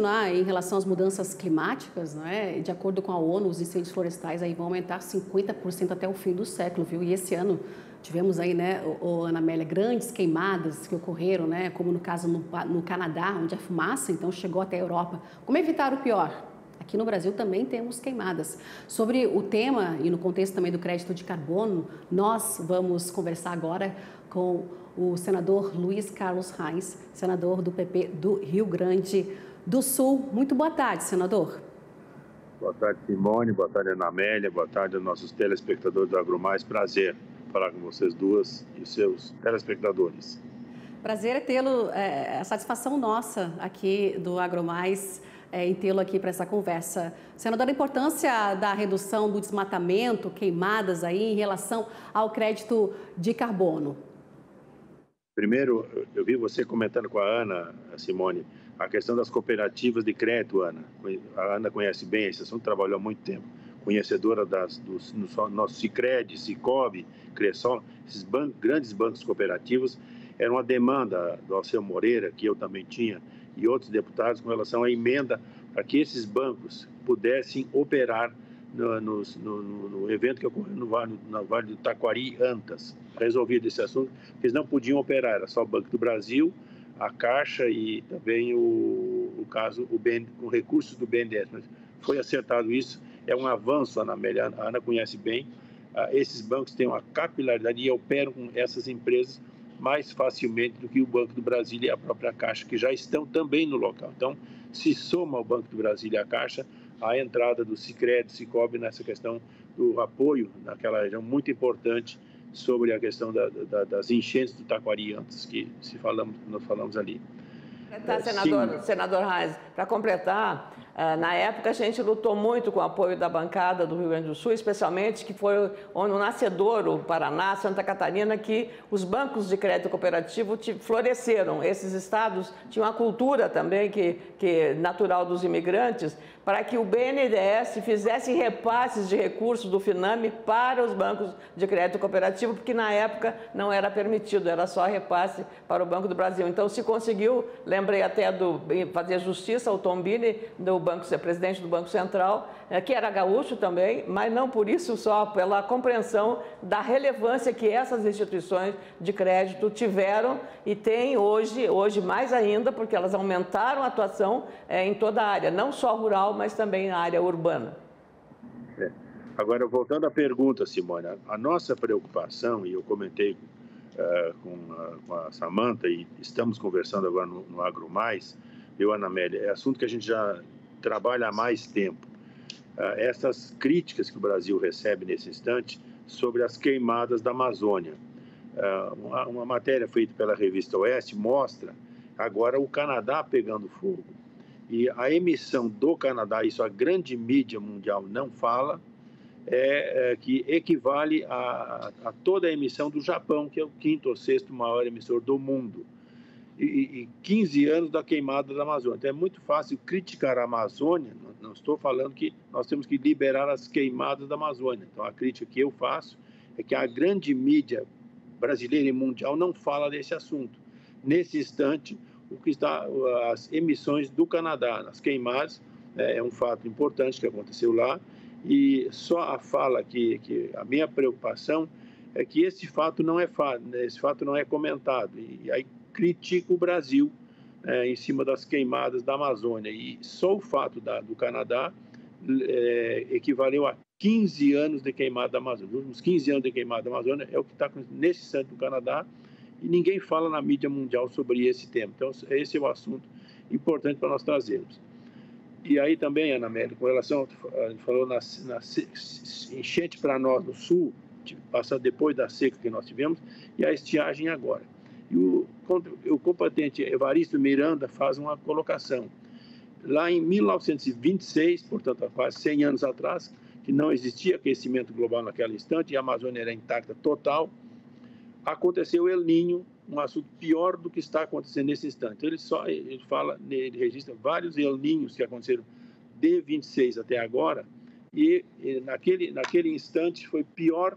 continuar em relação às mudanças climáticas, não é? De acordo com a ONU, os incêndios florestais aí vão aumentar 50% até o fim do século, viu? E esse ano tivemos aí, né, Ana Amélia, grandes queimadas que ocorreram, né? Como no caso no Canadá, onde a fumaça então chegou até a Europa. Como evitar o pior? Aqui no Brasil também temos queimadas. Sobre o tema e no contexto também do crédito de carbono, nós vamos conversar agora com o senador Luiz Carlos Reis, senador do PP do Rio Grande do Sul. Muito boa tarde, senador. Boa tarde, Simone. Boa tarde, Ana Amélia. Boa tarde aos nossos telespectadores do AgroMais. Prazer falar com vocês duas e seus telespectadores. Prazer é tê-lo, a satisfação nossa aqui do AgroMais em tê-lo aqui para essa conversa. Senador, a importância da redução do desmatamento, queimadas aí em relação ao crédito de carbono. Primeiro, eu vi você comentando com a Ana, Simone, a questão das cooperativas de crédito, Ana. A Ana conhece bem esse assunto, trabalhou há muito tempo, conhecedora dos nossos Sicredi, Sicobi, Cressol, esses grandes bancos cooperativos. Era uma demanda do Alceu Moreira, que eu também tinha, e outros deputados, com relação à emenda para que esses bancos pudessem operar no evento que ocorreu no Vale do Taquari, Antas. Resolvido esse assunto, eles não podiam operar, era só o Banco do Brasil, a Caixa e também o caso, com recursos do BNDES. Mas foi acertado isso, é um avanço, Ana Amélia, a Ana conhece bem, esses bancos têm uma capilaridade e operam com essas empresas mais facilmente do que o Banco do Brasil e a própria Caixa, que já estão também no local. Então, se soma ao Banco do Brasil e a Caixa a entrada do Sicredi, Sicobi nessa questão do apoio naquela região muito importante sobre a questão das enchentes do Taquari antes que nós falamos ali. Senador Reis, para completar, na época a gente lutou muito com o apoio da bancada do Rio Grande do Sul, especialmente que foi onde o nascedouro, Paraná, Santa Catarina, que os bancos de crédito cooperativo floresceram. Esses estados tinham a cultura também que natural dos imigrantes, para que o BNDES fizesse repasses de recursos do FINAME para os bancos de crédito cooperativo, porque na época não era permitido, era só repasse para o Banco do Brasil. Então se conseguiu, lembrei até fazer justiça ao Tombini, presidente do Banco Central, que era gaúcho também, mas não por isso só, pela compreensão da relevância que essas instituições de crédito tiveram e têm hoje mais ainda, porque elas aumentaram a atuação em toda a área, não só rural, mas também na área urbana. Agora, voltando à pergunta, Simone, a nossa preocupação, e eu comentei com a Samanta, e estamos conversando agora no AgroMais, eu, Ana Amélia, é assunto que a gente já trabalha há mais tempo. Essas críticas que o Brasil recebe nesse instante sobre as queimadas da Amazônia. Uma matéria feita pela revista Oeste mostra agora o Canadá pegando fogo. E a emissão do Canadá, isso a grande mídia mundial não fala, que equivale a toda a emissão do Japão, que é o quinto ou sexto maior emissor do mundo. E 15 anos da queimada da Amazônia. Então é muito fácil criticar a Amazônia, não estou falando que nós temos que liberar as queimadas da Amazônia. Então a crítica que eu faço é que a grande mídia brasileira e mundial não fala desse assunto. Nesse instante, as emissões do Canadá, as queimadas, é um fato importante que aconteceu lá, e só a fala que a minha preocupação é que esse fato não é comentado, e aí critica o Brasil em cima das queimadas da Amazônia, e só o fato do Canadá equivaleu a 15 anos de queimada da Amazônia. Os últimos 15 anos de queimada da Amazônia é o que está nesse instante no Canadá, e ninguém fala na mídia mundial sobre esse tema. Então, esse é o assunto importante para nós trazermos. E aí também, Ana Amélia, com relação, a gente falou na enchente para nós no sul, passando depois da seca que nós tivemos, e a estiagem agora. E o competente Evaristo Miranda faz uma colocação. Lá em 1926, portanto, há quase 100 anos atrás, que não existia aquecimento global naquele instante, e a Amazônia era intacta total, aconteceu o El Niño, um assunto pior do que está acontecendo nesse instante. Ele registra vários El Niños que aconteceram de 26 até agora, e naquele instante foi pior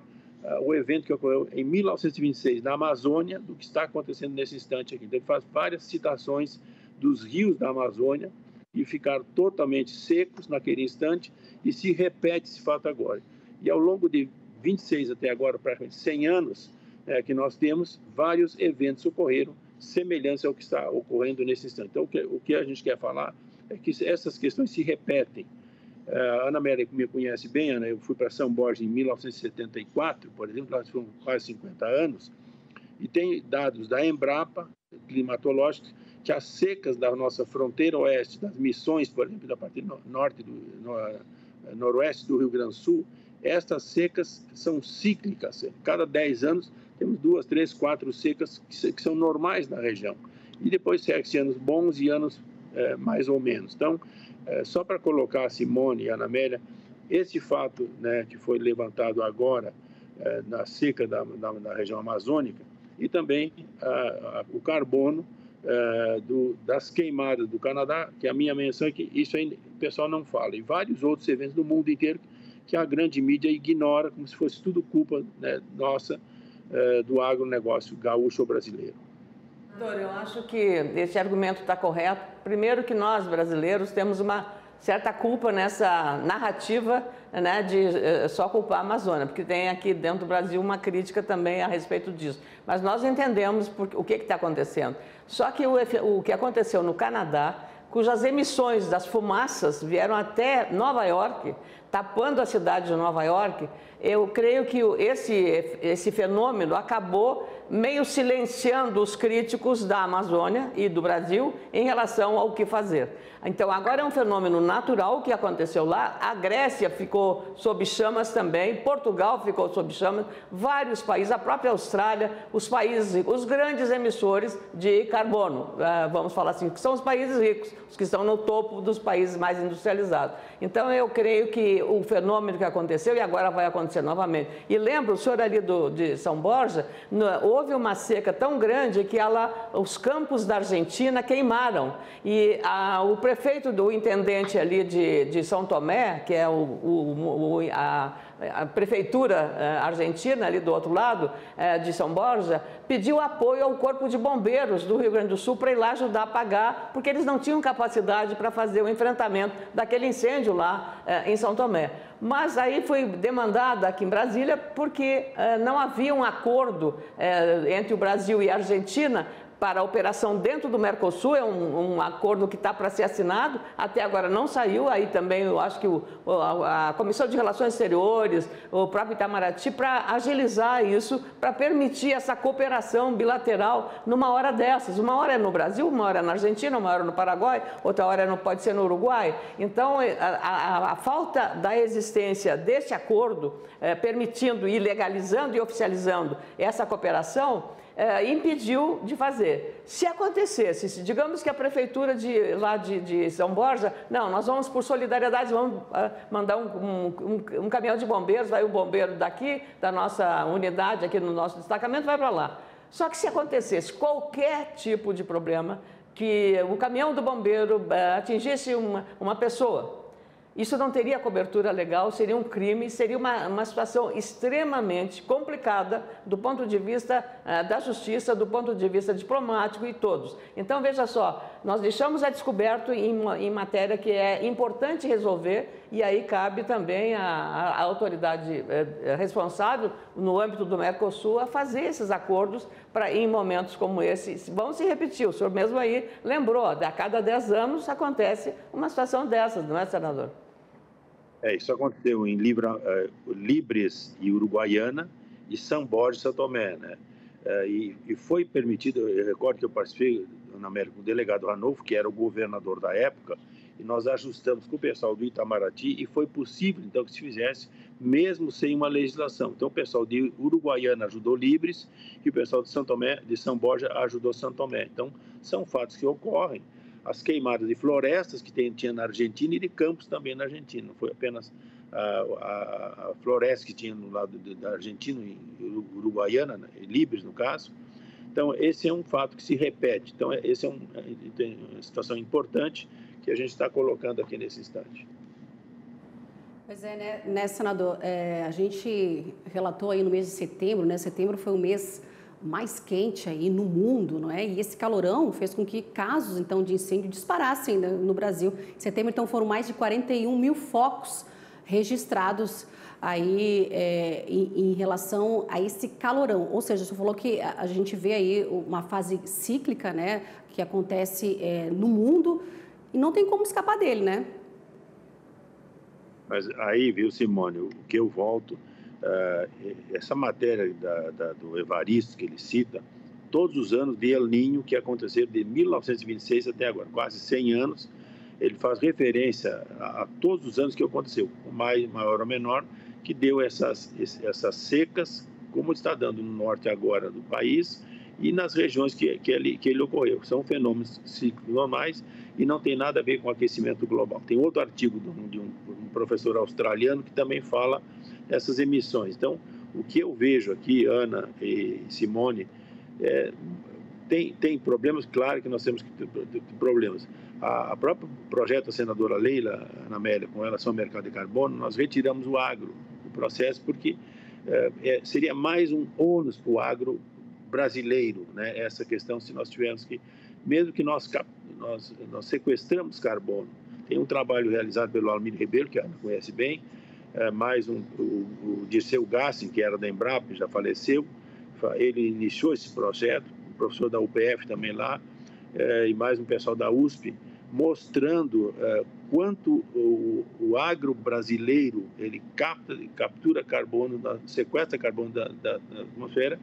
o evento que ocorreu em 1926 na Amazônia do que está acontecendo nesse instante aqui. Então ele faz várias citações dos rios da Amazônia e ficaram totalmente secos naquele instante, e se repete esse fato agora. E ao longo de 26 até agora, praticamente 100 anos, que nós temos, vários eventos ocorreram semelhantes ao que está ocorrendo nesse instante. Então, o que a gente quer falar é que essas questões se repetem. A Ana Amélia me conhece bem, Ana, eu fui para São Borja em 1974, por exemplo, lá foram quase 50 anos, e tem dados da Embrapa, climatológicos, que as secas da nossa fronteira oeste, das Missões, por exemplo, da parte noroeste do Rio Grande do Sul, estas secas são cíclicas. Cada 10 anos temos 2, 3, 4 secas que são normais na região. E depois segue-se anos bons e anos mais ou menos. Então, só para colocar a Simone e a Ana Amélia, esse fato, né, que foi levantado agora na seca da região amazônica, e também o carbono das queimadas do Canadá, que a minha menção é que isso ainda o pessoal não fala, e vários outros eventos do mundo inteiro que a grande mídia ignora, como se fosse tudo culpa, né, nossa, do agronegócio gaúcho brasileiro. Doutor, eu acho que esse argumento está correto. Primeiro que nós, brasileiros, temos uma certa culpa nessa narrativa, né, de só culpar a Amazônia, porque tem aqui dentro do Brasil uma crítica também a respeito disso. Mas nós entendemos o que está acontecendo. Só que o que aconteceu no Canadá, cujas emissões das fumaças vieram até Nova York, tapando a cidade de Nova York, eu creio que esse fenômeno acabou meio silenciando os críticos da Amazônia e do Brasil em relação ao que fazer. Então, agora é um fenômeno natural que aconteceu lá, a Grécia ficou sob chamas também, Portugal ficou sob chamas, vários países, a própria Austrália, os grandes emissores de carbono, vamos falar assim, que são os países ricos, os que estão no topo dos países mais industrializados. Então, eu creio que o fenômeno que aconteceu, e agora vai acontecer novamente. E lembra, o senhor ali de São Borja, houve uma seca tão grande que os campos da Argentina queimaram. E o prefeito do intendente ali de São Tomé, que é a prefeitura argentina ali do outro lado, de São Borja, pediu apoio ao Corpo de Bombeiros do Rio Grande do Sul para ir lá ajudar a apagar, porque eles não tinham capacidade para fazer o enfrentamento daquele incêndio lá em São Tomé. Mas aí foi demandada aqui em Brasília porque não havia um acordo entre o Brasil e a Argentina para a operação dentro do Mercosul, é um acordo que está para ser assinado, até agora não saiu, aí também eu acho que a Comissão de Relações Exteriores, o próprio Itamaraty, para agilizar isso, para permitir essa cooperação bilateral numa hora dessas. Uma hora é no Brasil, uma hora é na Argentina, uma hora no Paraguai, outra hora pode ser no Uruguai. Então, a falta da existência deste acordo, permitindo e legalizando e oficializando essa cooperação, impediu de fazer. Se acontecesse, digamos que a prefeitura de São Borja, não, nós vamos por solidariedade, vamos mandar um caminhão de bombeiros, vai um bombeiro daqui, da nossa unidade, aqui no nosso destacamento, vai para lá. Só que se acontecesse qualquer tipo de problema, que o caminhão do bombeiro atingisse uma pessoa, isso não teria cobertura legal, seria um crime, seria uma situação extremamente complicada do ponto de vista da justiça, do ponto de vista diplomático e todos. Então, veja só, nós deixamos a descoberto em matéria que é importante resolver e aí cabe também a autoridade responsável, no âmbito do Mercosul, a fazer esses acordos para, em momentos como esse, vão se repetir. O senhor mesmo aí lembrou, a cada 10 anos acontece uma situação dessas, não é, senador? Isso aconteceu em Libres e Uruguaiana e São Borja e São Tomé, né? E foi permitido, eu recordo que eu participei na América, o delegado Ranolfo, que era o governador da época, e nós ajustamos com o pessoal do Itamaraty e foi possível, então, que se fizesse, mesmo sem uma legislação. Então, o pessoal de Uruguaiana ajudou Libres e o pessoal de São Borja ajudou São Tomé. Então, são fatos que ocorrem. As queimadas de florestas que tinha na Argentina e de campos também na Argentina. Não foi apenas a floresta que tinha no lado da Argentina e Uruguaiana, né, Libres no caso. Então, esse é um fato que se repete. Então, esse é uma situação importante que a gente está colocando aqui nesse instante. Pois é, né, senador? A gente relatou aí no mês de setembro, né? Setembro foi o mês mais quente aí no mundo, não é? E esse calorão fez com que casos, então, de incêndio disparassem no Brasil. Em setembro, então, foram mais de 41 mil focos registrados aí em relação a esse calorão. Ou seja, você falou que a gente vê aí uma fase cíclica, né, que acontece no mundo e não tem como escapar dele, né? Mas aí, viu, Simone, o que eu volto, essa matéria do Evaristo que ele cita, todos os anos de El Niño que aconteceram de 1926 até agora, quase 100 anos, ele faz referência a todos os anos que aconteceu, maior ou menor, que deu essas secas, como está dando no norte agora do país e nas regiões que ele ocorreu. São fenômenos cíclicos normais e não tem nada a ver com aquecimento global. Tem outro artigo de um professor australiano que também fala dessas emissões. Então, o que eu vejo aqui, Ana e Simone, tem problemas, claro que nós temos que ter problemas. A próprio projeto da senadora Leila, Ana Amélia, com relação ao mercado de carbono, nós retiramos o agro do processo porque seria mais um ônus para o agro brasileiro, né? Essa questão, se nós tivermos que, mesmo que nós sequestramos carbono, tem um trabalho realizado pelo Almir Ribeiro, que a Ana conhece bem, mais o Dirceu Gassin, que era da Embrapa, já faleceu, ele iniciou esse projeto, o professor da UPF também lá, e mais um pessoal da USP, mostrando quanto o agro brasileiro ele captura carbono, sequestra carbono da atmosfera,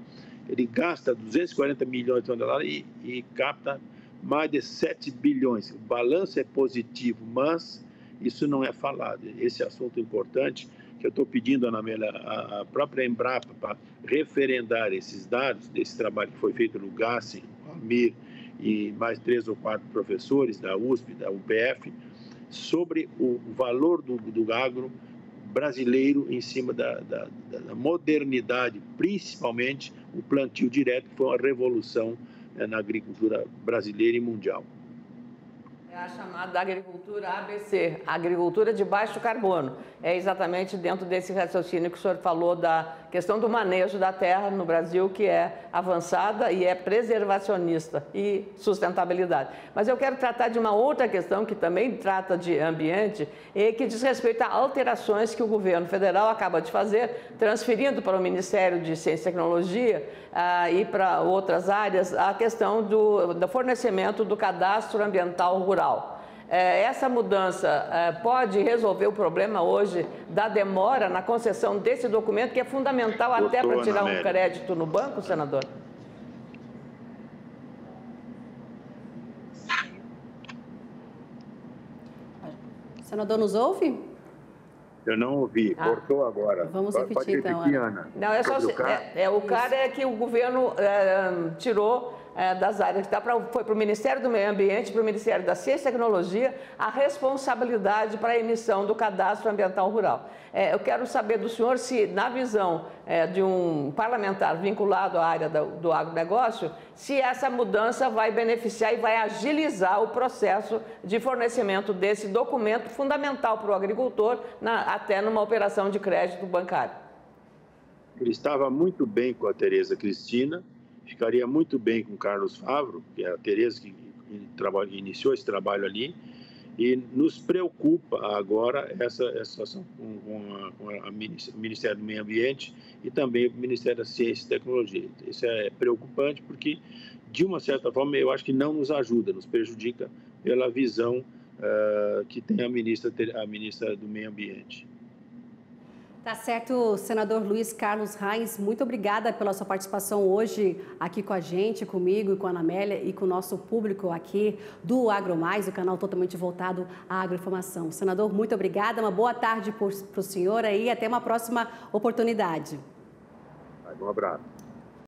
ele gasta 240 milhões de toneladas e capta mais de 7 bilhões. O balanço é positivo, mas isso não é falado. Esse assunto importante que eu estou pedindo, Ana Amélia, a própria Embrapa para referendar esses dados desse trabalho que foi feito no Gassin, Almir e mais 3 ou 4 professores da USP, da UPF, sobre o valor do agro brasileiro em cima da modernidade, principalmente o plantio direto, que foi uma revolução na agricultura brasileira e mundial. É a chamada agricultura ABC, agricultura de baixo carbono. É exatamente dentro desse raciocínio que o senhor falou da questão do manejo da terra no Brasil, que é avançada e é preservacionista e sustentabilidade. Mas eu quero tratar de uma outra questão que também trata de ambiente e que diz respeito a alterações que o governo federal acaba de fazer, transferindo para o Ministério de Ciência e Tecnologia e para outras áreas a questão do fornecimento do cadastro ambiental rural. Essa mudança pode resolver o problema hoje da demora na concessão desse documento, que é fundamental até para tirar um crédito no banco, senador? O senador nos ouve? Eu não ouvi, cortou agora. Vamos repetir então, Ana. Não, é só o cara é que o governo tirou das áreas, foi para o Ministério do Meio Ambiente, para o Ministério da Ciência e Tecnologia, a responsabilidade para a emissão do cadastro ambiental rural. Eu quero saber do senhor se, na visão de um parlamentar vinculado à área do agronegócio, se essa mudança vai beneficiar e vai agilizar o processo de fornecimento desse documento fundamental para o agricultor, até numa operação de crédito bancário. Ele estava muito bem com a Tereza Cristina, ficaria muito bem com o Carlos Favro, que é a Tereza que iniciou esse trabalho ali, e nos preocupa agora essa situação com o Ministério do Meio Ambiente e também o Ministério da Ciência e Tecnologia. Isso é preocupante porque, de uma certa forma, eu acho que não nos ajuda, nos prejudica pela visão que tem a ministra do Meio Ambiente. Tá certo, senador Luiz Carlos Reis, muito obrigada pela sua participação hoje aqui com a gente, comigo e com a Ana Amélia e com o nosso público aqui do AgroMais, o canal totalmente voltado à agroinformação. Senador, muito obrigada, uma boa tarde para o senhor aí e até uma próxima oportunidade. Um abraço.